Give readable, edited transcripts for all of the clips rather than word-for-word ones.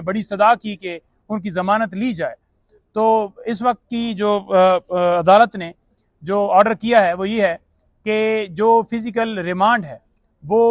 बड़ी इस्तदा की कि उनकी ज़मानत ली जाए। तो इस वक्त की जो अदालत ने जो ऑर्डर किया है वो ये है कि जो फिज़िकल रिमांड है वो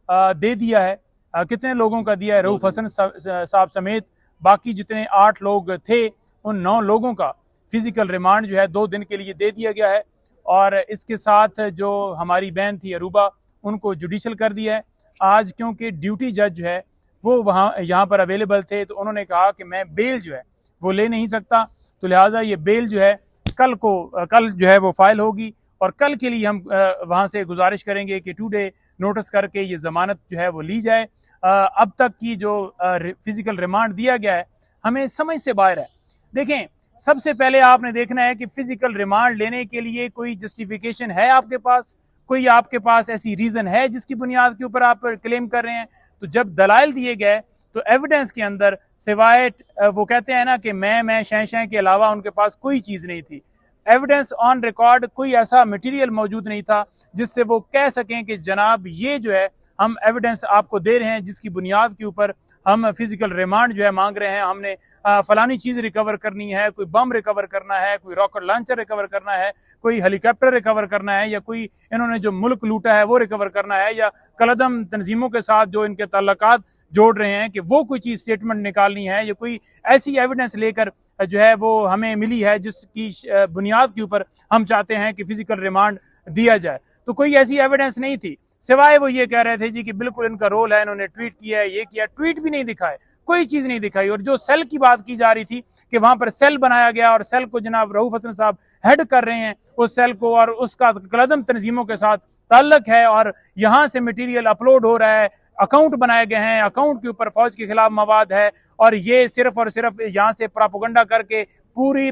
दे दिया है। कितने लोगों का दिया है? रऊफ हसन साहब समेत बाकी जितने 8 लोग थे, उन 9 लोगों का फिजिकल रिमांड जो है 2 दिन के लिए दे दिया गया है। और इसके साथ जो हमारी बहन थी अरूबा, उनको जुडिशल कर दिया है। आज क्योंकि ड्यूटी जज जो है वो यहाँ पर अवेलेबल थे, तो उन्होंने कहा कि मैं बेल जो है वो ले नहीं सकता, तो लिहाजा ये बेल जो है कल जो है वो फाइल होगी और कल के लिए हम वहाँ से गुजारिश करेंगे कि 2 डे नोटिस करके ये ज़मानत जो है वो ली जाए। अब तक की जो फिजिकल रिमांड दिया गया है हमें समझ से बाहर है। देखें, सबसे पहले आपने देखना है कि फिजिकल रिमांड लेने के लिए कोई जस्टिफिकेशन है आपके पास, कोई आपके पास ऐसी रीज़न है जिसकी बुनियाद के ऊपर आप क्लेम कर रहे हैं। तो जब दलाइल दिए गए तो एविडेंस के अंदर सिवाय वो कहते हैं ना कि मैं शह के अलावा उनके पास कोई चीज़ नहीं थी। एविडेंस ऑन रिकॉर्ड कोई ऐसा मटेरियल मौजूद नहीं था जिससे वो कह सकें कि जनाब ये जो है हम एविडेंस आपको दे रहे हैं जिसकी बुनियाद के ऊपर हम फिजिकल रिमांड जो है मांग रहे हैं, हमने फलानी चीज़ रिकवर करनी है, कोई बम रिकवर करना है, कोई रॉकेट लॉन्चर रिकवर करना है, कोई हेलीकॉप्टर रिकवर करना है, या कोई इन्होंने जो मुल्क लूटा है वो रिकवर करना है, या कलदम तंजीमों के साथ जो इनके ताल्लुकात जोड़ रहे हैं कि वो कोई चीज़ स्टेटमेंट निकालनी है, या कोई ऐसी एविडेंस लेकर जो है वो हमें मिली है जिसकी बुनियाद के ऊपर हम चाहते हैं कि फिजिकल रिमांड दिया जाए। तो कोई ऐसी एविडेंस नहीं थी, सिवाय वो ये कह रहे थे जी कि बिल्कुल इनका रोल है, इन्होंने ट्वीट किया है, ये किया। ट्वीट भी नहीं दिखाए, कोई चीज़ नहीं दिखाई। और जो सेल की बात की जा रही थी कि वहां पर सेल बनाया गया और सेल को जनाब रऊफ हसन साहब हेड कर रहे हैं, उस सेल को, और उसका कलदम तंजीमों के साथ ताल्लुक है और यहाँ से मटीरियल अपलोड हो रहा है, अकाउंट बनाए गए हैं, अकाउंट के ऊपर फौज के खिलाफ मवाद है, और ये सिर्फ और सिर्फ यहाँ से प्रोपेगेंडा करके पूरी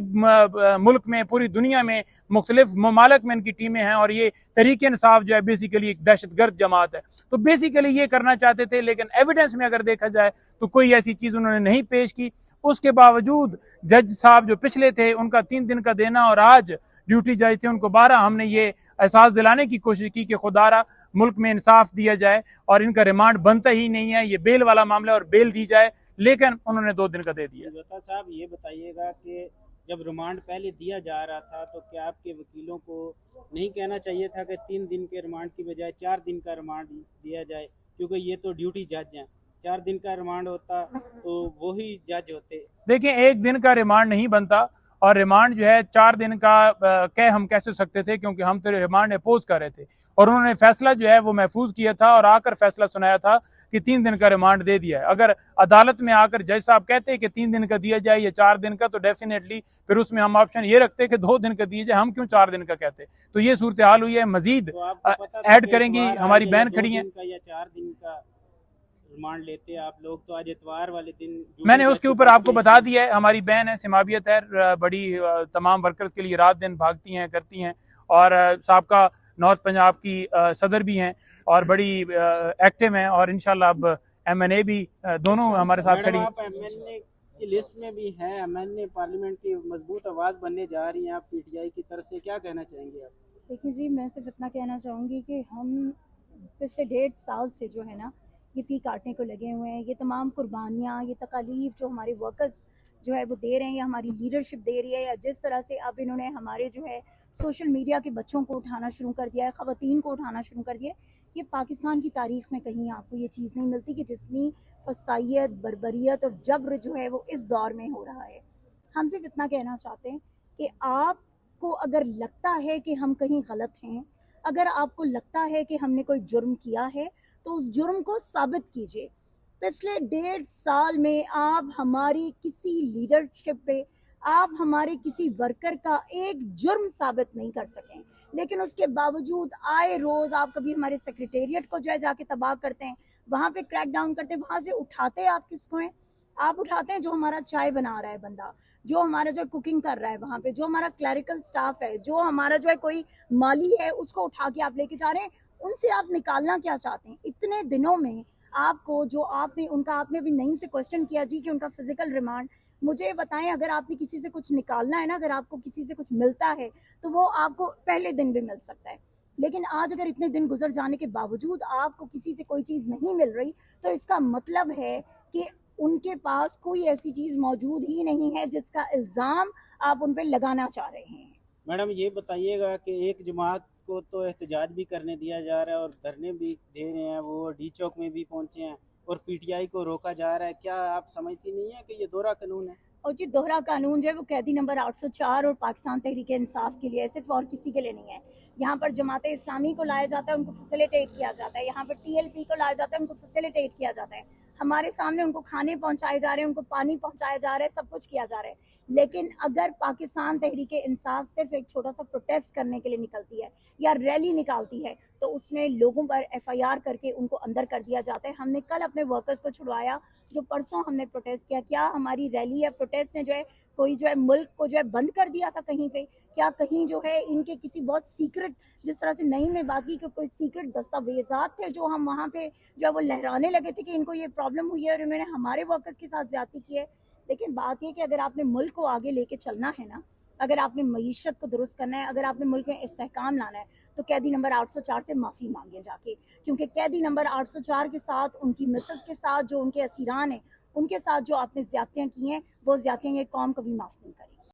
मुल्क में, पूरी दुनिया में मुख्तलिफ ममालिक में इनकी टीमें हैं, और ये तहरीक इंसाफ जो है बेसिकली एक दहशतगर्द जमात है। तो बेसिकली ये करना चाहते थे, लेकिन एविडेंस में अगर देखा जाए तो कोई ऐसी चीज़ उन्होंने नहीं पेश की। उसके बावजूद जज साहब जो पिछले थे उनका 3 दिन का देना, और आज ड्यूटी जज थे उनको 12, हमने ये एहसास दिलाने की कोशिश की कि खुदारा मुल्क में इंसाफ दिया जाए और इनका रिमांड बनता ही नहीं है, ये बेल वाला मामला और बेल दी जाए, लेकिन उन्होंने 2 दिन का दे दिया। जता साहब, ये बताइएगा कि जब रिमांड पहले दिया जा रहा था तो क्या आपके वकीलों को नहीं कहना चाहिए था कि 3 दिन के रिमांड की बजाय 4 दिन का रिमांड दिया जाए, क्योंकि ये तो ड्यूटी जज हैं। 4 दिन का रिमांड होता तो वही जज होते। देखिए, 1 दिन का रिमांड नहीं बनता, और रिमांड जो है 4 दिन का हम कैसे सकते थे, क्योंकि हम तो रिमांड अपोज कर रहे थे, और उन्होंने फैसला जो है वो महफूज किया था और आकर फैसला सुनाया था कि 3 दिन का रिमांड दे दिया है। अगर अदालत में आकर जज साहब कहते कि 3 दिन का दिया जाए या 4 दिन का, तो डेफिनेटली फिर उसमें हम ऑप्शन ये रखते कि 2 दिन का दिया जाए, हम क्यों 4 दिन का कहते। तो ये सूरत हाल हुई है। मजीद तो ऐड करेंगी, हमारी बहन खड़ी है। या 4 दिन का रिमांड लेते आप लोग, तो आज इतवार वाले दिन मैंने उसके ऊपर आपको बता दिया है। हमारी बहन है सिमाबियत है, बड़ी तमाम वर्कर्स के लिए रात दिन भागती हैं, करती हैं, और साबका नॉर्थ पंजाब की सदर भी हैं और बड़ी एक्टिव हैं, और इंशाल्लाह अब MNA भी दोनों हमारे साथ खड़ी हैं। आप MNA की लिस्ट में भी हैं, MNA पार्लियामेंट की मजबूत आवाज़ बनने जा रही हैं आप PTI की तरफ से, क्या कहना चाहेंगे आप? देखिए जी, मैं सिर्फ इतना कहना चाहूँगी कि हम पिछले 1.5 साल से जो है ना ये पी काटने को लगे हुए हैं। ये तमाम कुर्बानियाँ, ये तकालीफ जो हमारे वर्कर्स जो है वो दे रहे हैं, या हमारी लीडरशिप दे रही है, या जिस तरह से अब इन्होंने हमारे जो है सोशल मीडिया के बच्चों को उठाना शुरू कर दिया है, ख़वातीन को उठाना शुरू कर दिया है। ये पाकिस्तान की तारीख़ में कहीं आपको ये चीज़ नहीं मिलती कि जितनी फस्तायत, बर्बरियत और जब्र जो है वो इस दौर में हो रहा है। हम सिर्फ इतना कहना चाहते हैं कि आपको अगर लगता है कि हम कहीं गलत हैं, अगर आपको लगता है कि हमने कोई जुर्म किया है, तो उस जुर्म को साबित कीजिए। पिछले 1.5 साल में आप हमारी किसी लीडरशिप पे, आप हमारे किसी वर्कर का एक जुर्म साबित नहीं कर सकें, लेकिन उसके बावजूद आए रोज़ आप कभी हमारे सेक्रेटेरिएट को जो है जाके तबाह करते हैं, वहाँ पे क्रैक डाउन करते हैं, वहाँ से उठाते आप किसको हैं? आप उठाते हैं जो हमारा चाय बना रहा है बंदा, जो हमारा जो कुकिंग कर रहा है वहाँ पे, जो हमारा क्लरिकल स्टाफ है, जो हमारा जो है कोई माली है, उसको उठा के आप लेके जा रहे हैं। उनसे आप निकालना क्या चाहते हैं? इतने दिनों में आपको जो आपने अभी नईम से क्वेश्चन किया जी कि उनका फिजिकल रिमांड, मुझे बताएं, अगर आपने किसी से कुछ निकालना है ना, अगर आपको किसी से कुछ मिलता है तो वो आपको पहले दिन भी मिल सकता है, लेकिन आज अगर इतने दिन गुजर जाने के बावजूद आपको किसी से कोई चीज़ नहीं मिल रही, तो इसका मतलब है कि उनके पास कोई ऐसी चीज़ मौजूद ही नहीं है जिसका इल्ज़ाम आप उन पर लगाना चाह रहे हैं। मैडम ये बताइएगा कि एक जमात को तो एहतजाज भी करने दिया जा रहा है और धरने भी दे रहे हैं, वो डी चौक में भी पहुंचे हैं और पीटीआई को रोका जा रहा है, क्या आप समझती नहीं है कि ये दोहरा कानून है? और जी दोहरा कानून जो है वो कैदी नंबर 804 और पाकिस्तान तहरीक इंसाफ के लिए, सिर्फ और किसी के लिए नहीं है। यहाँ पर जमात इस्लामी को लाया जाता है, उनको फैसिलिटेट किया जाता है। यहाँ पर टीएलपी को लाया जाता है, उनको फैसिलिटेट किया जाता है। हमारे सामने उनको खाने पहुंचाए जा रहे हैं, उनको पानी पहुंचाया जा रहा है, सब कुछ किया जा रहा है। लेकिन अगर पाकिस्तान तहरीक इंसाफ सिर्फ एक छोटा सा प्रोटेस्ट करने के लिए निकलती है या रैली निकालती है तो उसमें लोगों पर एफआईआर करके उनको अंदर कर दिया जाता है। हमने कल अपने वर्कर्स को छुड़वाया, जो परसों हमने प्रोटेस्ट किया। क्या हमारी रैली या प्रोटेस्ट ने जो है कोई जो है मुल्क को जो है बंद कर दिया था कहीं पे? क्या कहीं जो है इनके किसी बहुत सीक्रेट, जिस तरह से नई में बाकी के कोई सीक्रेट दस्तावेजात थे जो हम वहाँ पे जो है वो लहराने लगे थे कि इनको ये प्रॉब्लम हुई है और इन्होंने हमारे वर्कर्स के साथ ज्यादती की है? लेकिन बात ये कि अगर आपने मुल्क को आगे लेके चलना है ना, अगर आपने मईशत को दुरुस्त करना है, अगर आपने मुल्क में इस्तेहकाम लाना है, तो कैदी नंबर 804 से माफ़ी मांगे जाके। क्योंकि कैदी नंबर 804 के साथ, उनकी मिसेस के साथ, जो उनके असीरान हैं, उनके साथ जो आपने ज़्यादतियाँ की हैं, वो ज़्यादतियाँ ये कौम कभी माफ़ नहीं करेगी।